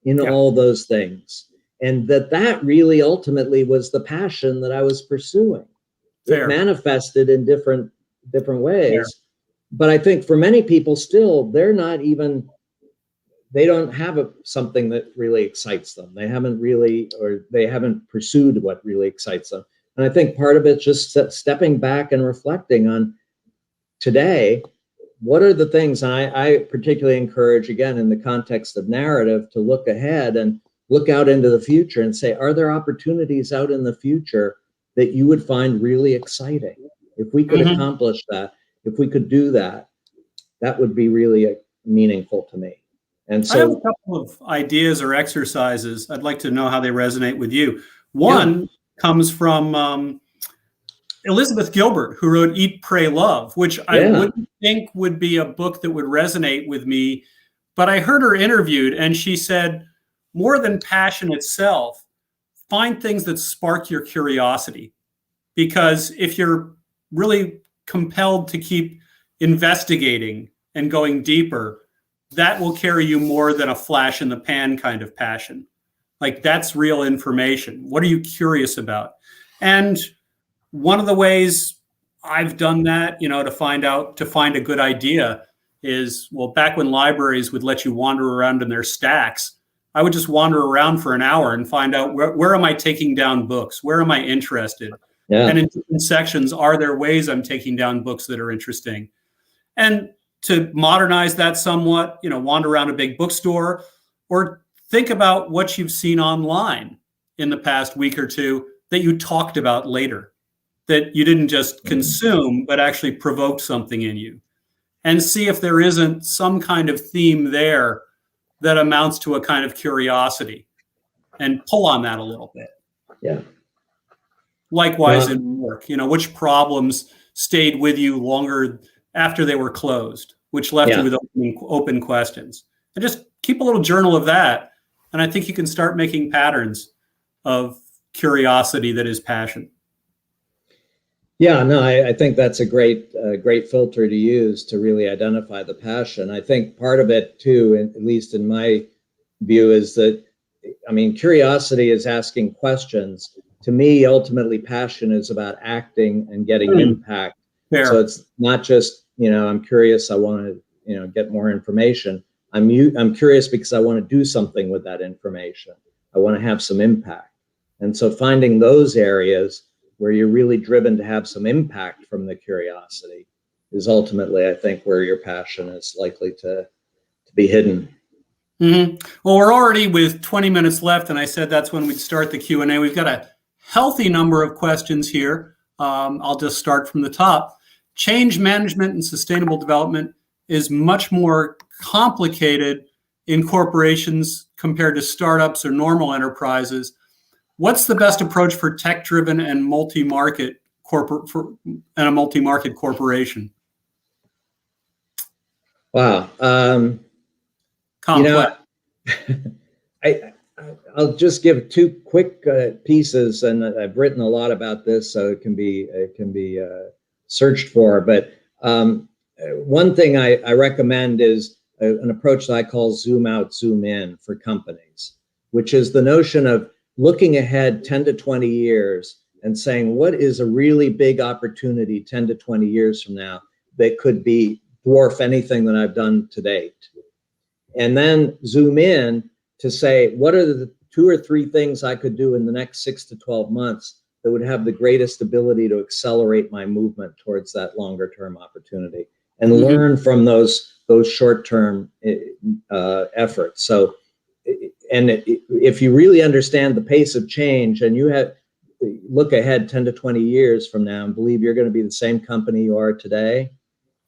in all those things? And that really ultimately was the passion that I was pursuing. It manifested in different ways. But I think for many people still, they don't have something that really excites them. They haven't pursued what really excites them. And I think part of it's just stepping back and reflecting on today. What are the things, and I particularly encourage, again, in the context of narrative, to look ahead and look out into the future and say, are there opportunities out in the future that you would find really exciting? If we could accomplish that, if we could do that, that would be really meaningful to me. And so I have a couple of ideas or exercises. I'd like to know how they resonate with you. One comes from Elizabeth Gilbert, who wrote Eat, Pray, Love, which I wouldn't think would be a book that would resonate with me. But I heard her interviewed, and she said, more than passion itself, find things that spark your curiosity. Because if you're really compelled to keep investigating and going deeper, that will carry you more than a flash in the pan kind of passion. Like, that's real information. What are you curious about? And one of the ways I've done that, to find a good idea is, well, back when libraries would let you wander around in their stacks, I would just wander around for an hour and find out where am I taking down books? Where am I interested? Yeah. And in different sections, are there ways I'm taking down books that are interesting? And to modernize that somewhat, wander around a big bookstore, or think about what you've seen online in the past week or two that you talked about later, that you didn't just consume, but actually provoked something in you. And see if there isn't some kind of theme there that amounts to a kind of curiosity, and pull on that a little bit. Yeah. Likewise in work, which problems stayed with you longer after they were closed, which left you with open questions. And just keep a little journal of that. And I think you can start making patterns of curiosity that is passion. Yeah, no, I think that's a great filter to use to really identify the passion. I think part of it too, at least in my view, is that, curiosity is asking questions. To me, ultimately, passion is about acting and getting impact. Fair. So it's not just, I'm curious, I want to, get more information. I'm curious because I want to do something with that information. I want to have some impact. And so finding those areas where you're really driven to have some impact from the curiosity is ultimately, I think, where your passion is likely to be hidden. Mm-hmm. Well, we're already with 20 minutes left, and I said that's when we'd start the Q&A. We've got a healthy number of questions here. I'll just start from the top. Change management and sustainable development is much more complicated in corporations compared to startups or normal enterprises. What's the best approach for tech-driven and multi-market a multi-market corporation? Wow. Complex. I'll just give two quick pieces, and I've written a lot about this, so it can be searched for. But one thing I recommend is an approach that I call zoom out, zoom in for companies, which is the notion of looking ahead 10 to 20 years and saying, what is a really big opportunity 10 to 20 years from now that could dwarf anything that I've done to date? And then zoom in to say, what are the 2 or 3 things I could do in the next 6 to 12 months that would have the greatest ability to accelerate my movement towards that longer term opportunity, and learn from those short-term efforts. So, and if you really understand the pace of change, and you look ahead 10 to 20 years from now and believe you're going to be the same company you are today,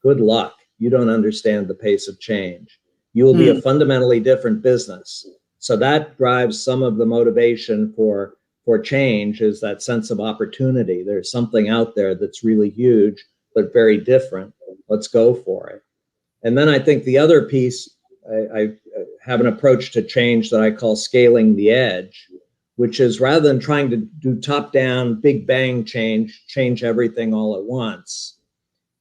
good luck. You don't understand the pace of change. You will be a fundamentally different business. So that drives some of the motivation for change, is that sense of opportunity. There's something out there that's really huge, but very different. Let's go for it. And then I think the other piece, I have an approach to change that I call scaling the edge, which is, rather than trying to do top-down, big bang change everything all at once,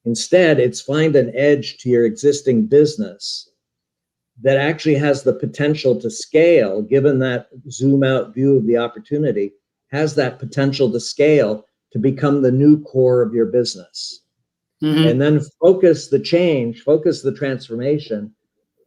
instead it's find an edge to your existing business that actually has the potential to scale, given that zoom out view of the opportunity, has that potential to scale to become the new core of your business. And then focus the transformation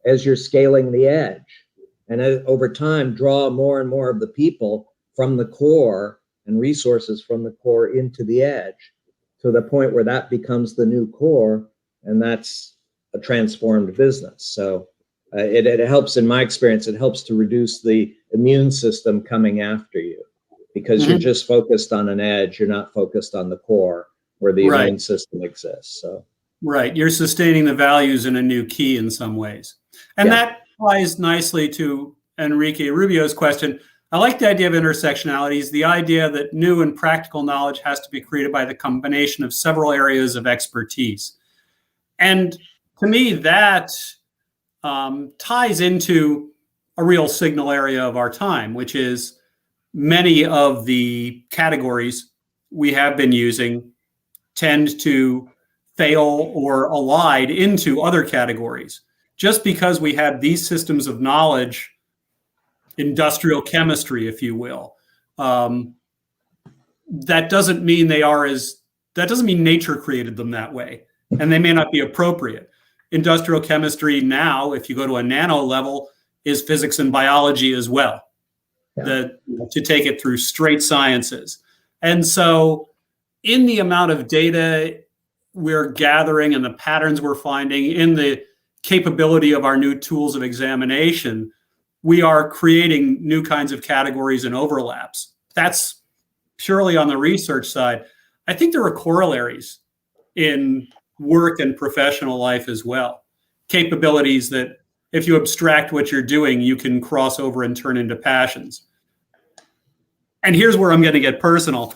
as you're scaling the edge. And over time, draw more and more of the people from the core and resources from the core into the edge to the point where that becomes the new core, and that's a transformed business. So it helps, in my experience, it helps to reduce the immune system coming after you, because you're just focused on an edge. You're not focused on the core where the immune system exists. So right, you're sustaining the values in a new key in some ways. And that ties nicely to Enrique Rubio's question. I like the idea of intersectionalities, the idea that new and practical knowledge has to be created by the combination of several areas of expertise. And to me, that ties into a real signal area of our time, which is many of the categories we have been using tend to fail or allied into other categories. Just because we have these systems of knowledge, industrial chemistry, if you will, that doesn't mean that doesn't mean nature created them that way, and they may not be appropriate. Industrial chemistry now, if you go to a nano level, is physics and biology as well, to take it through straight sciences. And so in the amount of data we're gathering and the patterns we're finding, in the capability of our new tools of examination, we are creating new kinds of categories and overlaps. That's purely on the research side. I think there are corollaries in work and professional life as well. Capabilities that, if you abstract what you're doing, you can cross over and turn into passions. And here's where I'm going to get personal.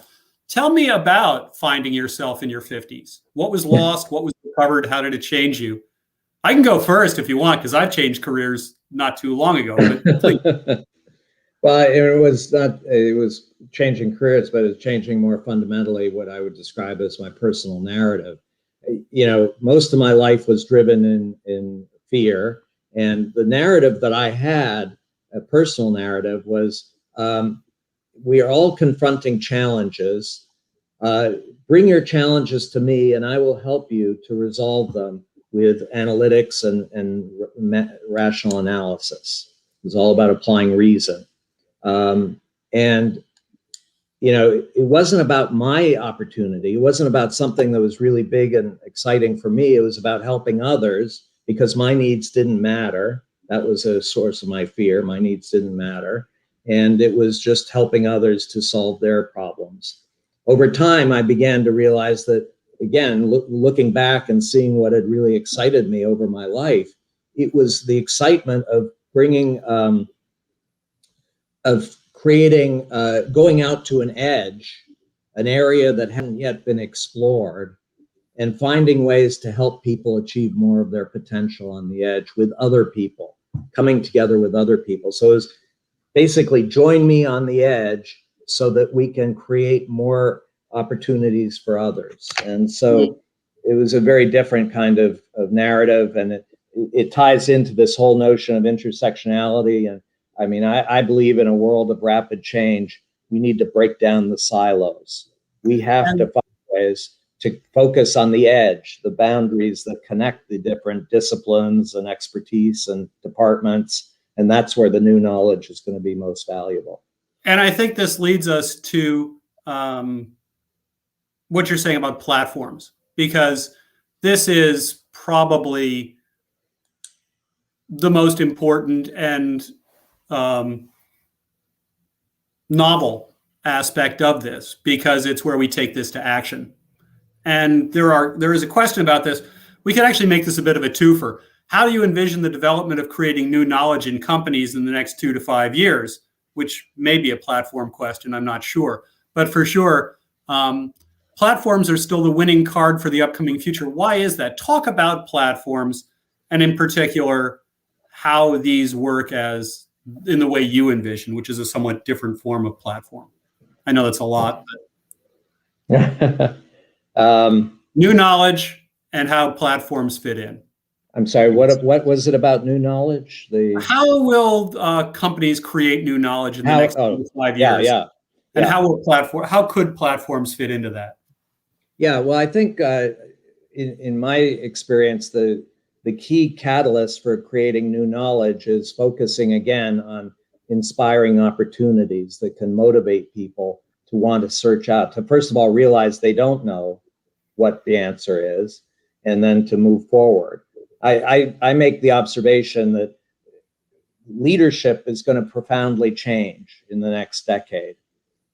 Tell me about finding yourself in your 50s. What was lost? What was recovered? How did it change you? I can go first if you want, because I've changed careers not too long ago. But please. Well, it was changing careers, but it's changing more fundamentally what I would describe as my personal narrative. You know, most of my life was driven in fear. And the narrative that I had, a personal narrative, was we are all confronting challenges. Bring your challenges to me and I will help you to resolve them with analytics and rational analysis. It was all about applying reason. And, you know, it wasn't about my opportunity. It wasn't about something that was really big and exciting for me. It was about helping others because my needs didn't matter. That was a source of my fear. My needs didn't matter. And it was just helping others to solve their problems. Over time, I began to realize that, again, looking back and seeing what had really excited me over my life, it was the excitement of bringing, of creating, going out to an edge, an area that hadn't yet been explored, and finding ways to help people achieve more of their potential on the edge with other people, coming together with other people. So it was basically join me on the edge so that we can create more opportunities for others. And so it was a very different kind of narrative, and it ties into this whole notion of intersectionality. And I mean, I believe in a world of rapid change, we need to break down the silos. We have to find ways to focus on the edge, the boundaries that connect the different disciplines and expertise and departments. And that's where the new knowledge is going to be most valuable. And I think this leads us to what you're saying about platforms, because this is probably the most important and novel aspect of this, because it's where we take this to action. And there is a question about this. We could actually make this a bit of a twofer. How do you envision the development of creating new knowledge in companies in the next 2 to 5 years? Which may be a platform question, I'm not sure. But for sure, platforms are still the winning card for the upcoming future. Why is that? Talk about platforms, and in particular, how these work as in the way you envision, which is a somewhat different form of platform. I know that's a lot. New knowledge and how platforms fit in. I'm sorry, what was it about new knowledge? How will companies create new knowledge in the next 5 years? And how could platforms fit into that? Yeah, well, I think in my experience, the key catalyst for creating new knowledge is focusing again on inspiring opportunities that can motivate people to want to search out, to first of all realize they don't know what the answer is, and then to move forward. I make the observation that leadership is going to profoundly change in the next decade.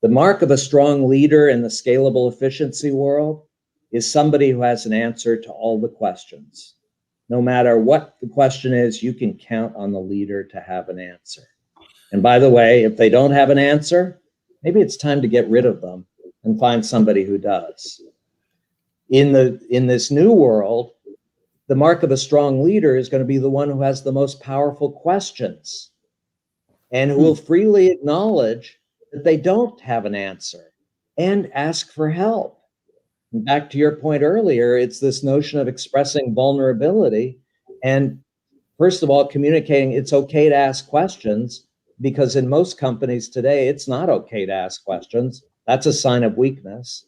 The mark of a strong leader in the scalable efficiency world is somebody who has an answer to all the questions. No matter what the question is, you can count on the leader to have an answer. And by the way, if they don't have an answer, maybe it's time to get rid of them and find somebody who does. In this new world, the mark of a strong leader is going to be the one who has the most powerful questions and who will freely acknowledge that they don't have an answer and ask for help. And back to your point earlier, it's this notion of expressing vulnerability and, first of all, communicating it's okay to ask questions, because in most companies today, it's not okay to ask questions. That's a sign of weakness.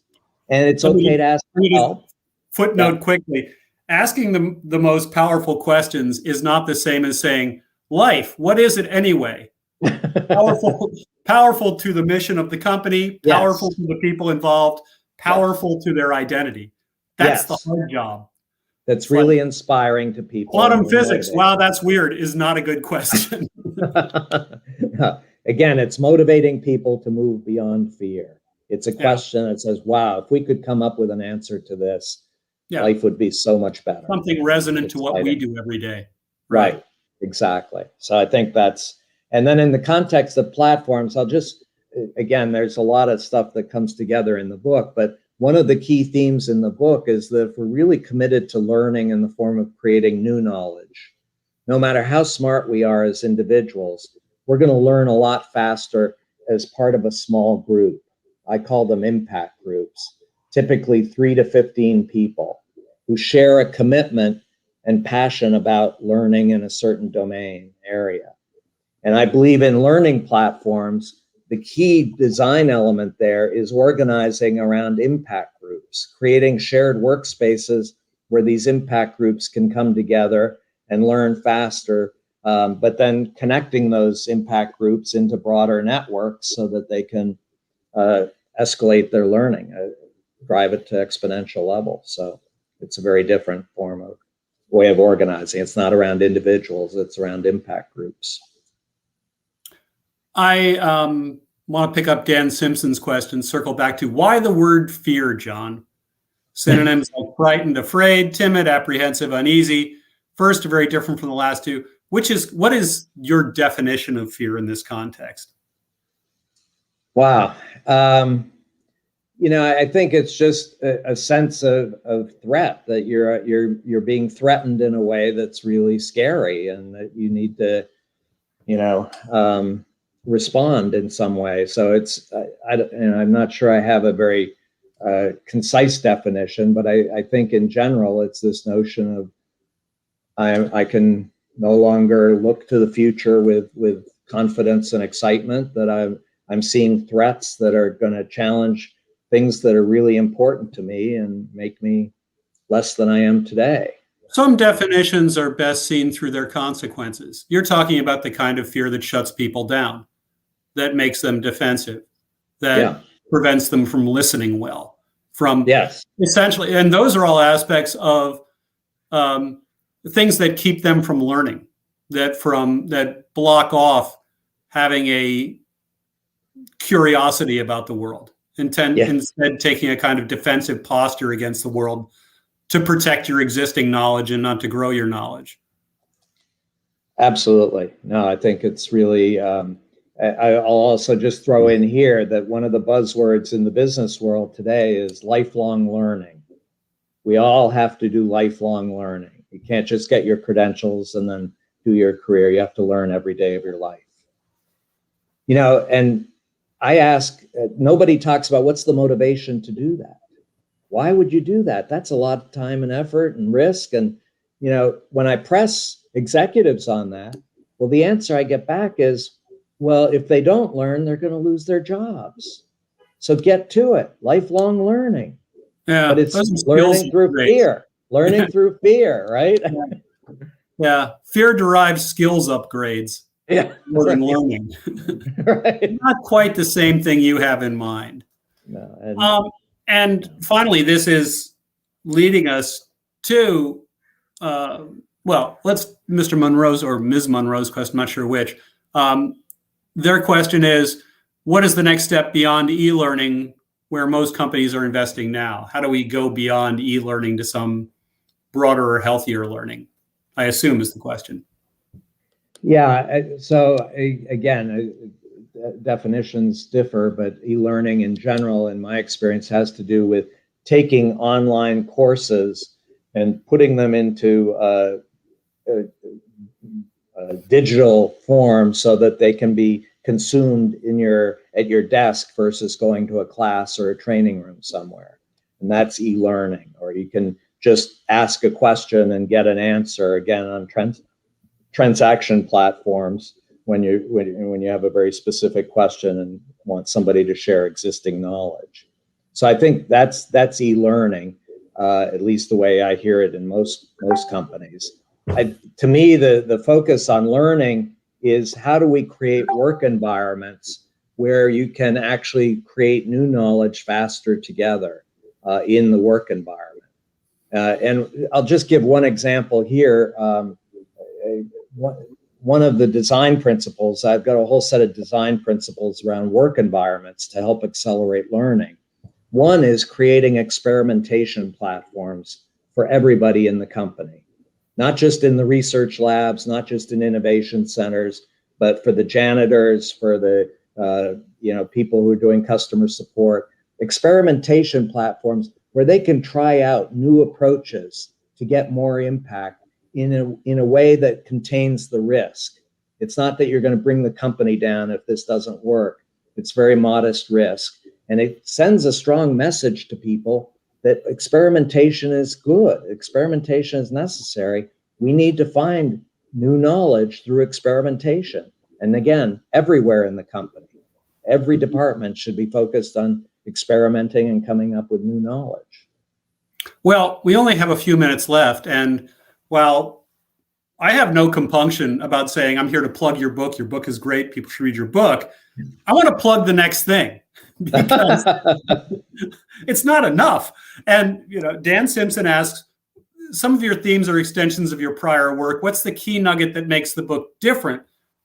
And it's okay to ask for help. Footnote quickly. Asking the most powerful questions is not the same as saying, life, what is it anyway? Powerful to the mission of the company, powerful to the people involved, powerful to their identity. That's the hard job. That's really inspiring to people. Quantum physics, wow, that's weird, is not a good question. Again, it's motivating people to move beyond fear. It's a question that says, wow, if we could come up with an answer to this, life would be so much better. Something resonant to what we do every day. Right, exactly. So I think that's, and then in the context of platforms, I'll just, again, there's a lot of stuff that comes together in the book, but one of the key themes in the book is that if we're really committed to learning in the form of creating new knowledge, no matter how smart we are as individuals, we're going to learn a lot faster as part of a small group. I call them impact groups, typically 3 to 15 people who share a commitment and passion about learning in a certain domain area. And I believe in learning platforms, the key design element there is organizing around impact groups, creating shared workspaces where these impact groups can come together and learn faster, but then connecting those impact groups into broader networks so that they can escalate their learning, drive it to exponential level. So it's a very different form of way of organizing. It's not around individuals, it's around impact groups. I want to pick up Dan Simpson's question, circle back to why the word fear, John? Synonyms like frightened, afraid, timid, apprehensive, uneasy. First, are very different from the last two. What is your definition of fear in this context? Wow. I think it's just a sense of threat, that you're being threatened in a way that's really scary, and that you need to, respond in some way. So it's, I'm not sure I have a very concise definition, but I think in general, it's this notion of I can no longer look to the future with confidence and excitement, that I'm seeing threats that are going to challenge things that are really important to me and make me less than I am today. Some definitions are best seen through their consequences. You're talking about the kind of fear that shuts people down, that makes them defensive, that prevents them from listening well, from essentially, and those are all aspects of things that keep them from learning, that block off having a curiosity about the world, instead taking a kind of defensive posture against the world to protect your existing knowledge and not to grow your knowledge. Absolutely. No, I think it's really, I'll also just throw in here that one of the buzzwords in the business world today is lifelong learning. We all have to do lifelong learning. You can't just get your credentials and then do your career. You have to learn every day of your life. And I ask, nobody talks about what's the motivation to do that. Why would you do that? That's a lot of time and effort and risk. And, when I press executives on that, well, the answer I get back is, well, if they don't learn, they're going to lose their jobs. So get to it. Lifelong learning. Yeah, but it's learning through fear. Learning through fear, right? Yeah. Fear-derived skills upgrades. Yeah. More than learning. Right. Not quite the same thing you have in mind. No, and finally, this is leading us to, let's Mr. Monroe's or Ms. Monroe's question, I'm not sure which. Their question is, what is the next step beyond e-learning where most companies are investing now? How do we go beyond e-learning to some broader or healthier learning? I assume is the question. Yeah. So again, definitions differ, but e-learning in general, in my experience, has to do with taking online courses and putting them into a digital form so that they can be consumed at your desk versus going to a class or a training room somewhere. And that's e-learning. Or you can just ask a question and get an answer, again, on transaction platforms when you have a very specific question and want somebody to share existing knowledge. So I think that's e-learning, at least the way I hear it in most companies. To me, the focus on learning is how do we create work environments where you can actually create new knowledge faster together in the work environment. And I'll just give one example here. One of the design principles, I've got a whole set of design principles around work environments to help accelerate learning. One is creating experimentation platforms for everybody in the company, not just in the research labs, not just in innovation centers, but for the janitors, for the people who are doing customer support. Experimentation platforms where they can try out new approaches to get more impact in a way that contains the risk. It's not that you're going to bring the company down if this doesn't work. It's very modest risk. And it sends a strong message to people that experimentation is good. Experimentation is necessary. We need to find new knowledge through experimentation. And again, everywhere in the company, every department should be focused on experimenting and coming up with new knowledge. Well, we only have a few minutes left. And while I have no compunction about saying I'm here to plug your book is great, people should read your book, I want to plug the next thing because it's not enough. And Dan Simpson asks, some of your themes are extensions of your prior work. What's the key nugget that makes the book different?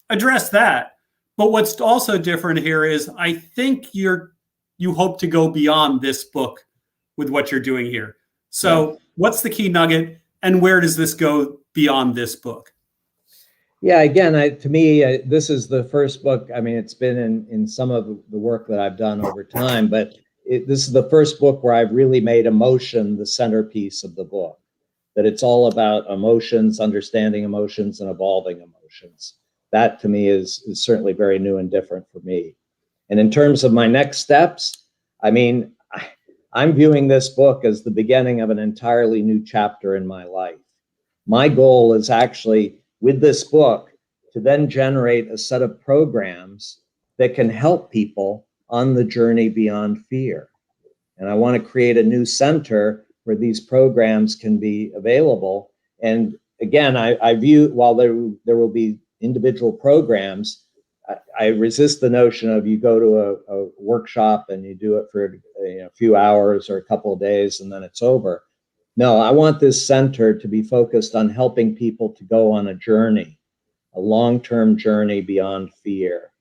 Address that. But what's also different here is I think you hope to go beyond this book with what you're doing here. So what's the key nugget and where does this go beyond this book? Yeah, again, to me, this is the first book. I mean, it's been in some of the work that I've done over time, but this is the first book where I've really made emotion the centerpiece of the book, that it's all about emotions, understanding emotions, and evolving emotions. That, to me, is certainly very new and different for me. And in terms of my next steps, I mean, I'm viewing this book as the beginning of an entirely new chapter in my life. My goal is actually, with this book, to then generate a set of programs that can help people on the journey beyond fear. And I want to create a new center where these programs can be available. And again, I view, while there will be individual programs, I resist the notion of you go to a workshop and you do it for a few hours or a couple of days and then it's over. No, I want this center to be focused on helping people to go on a journey, a long-term journey beyond fear,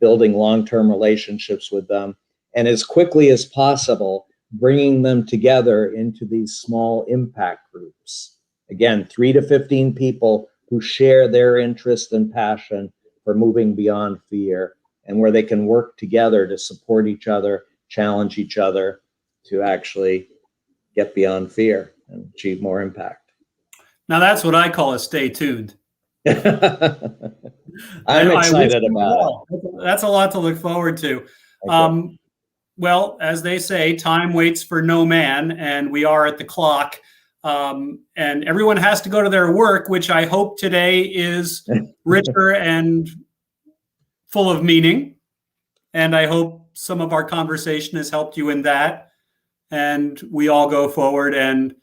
building long-term relationships with them, and as quickly as possible, bringing them together into these small impact groups. Again, 3 to 15 people who share their interest and passion for moving beyond fear, and where they can work together to support each other, challenge each other to actually get beyond fear and achieve more impact. Now that's what I call a stay tuned. I'm excited about it. That's a lot to look forward to. Well, as they say, time waits for no man, and we are at the clock. And everyone has to go to their work, which I hope today is richer and full of meaning. And I hope some of our conversation has helped you in that. And we all go forward and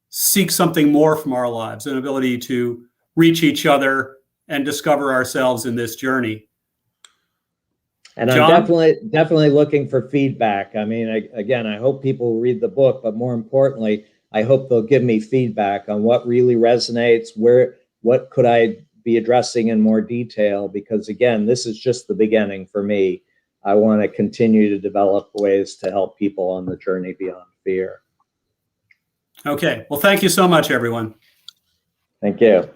seek something more from our lives, an ability to reach each other and discover ourselves in this journey. And I'm John? definitely looking for feedback. I mean, again, I hope people read the book, but more importantly, I hope they'll give me feedback on what really resonates, what could I be addressing in more detail, because again, this is just the beginning for me. I want to continue to develop ways to help people on the journey beyond fear. Okay. Well, thank you so much, everyone. Thank you.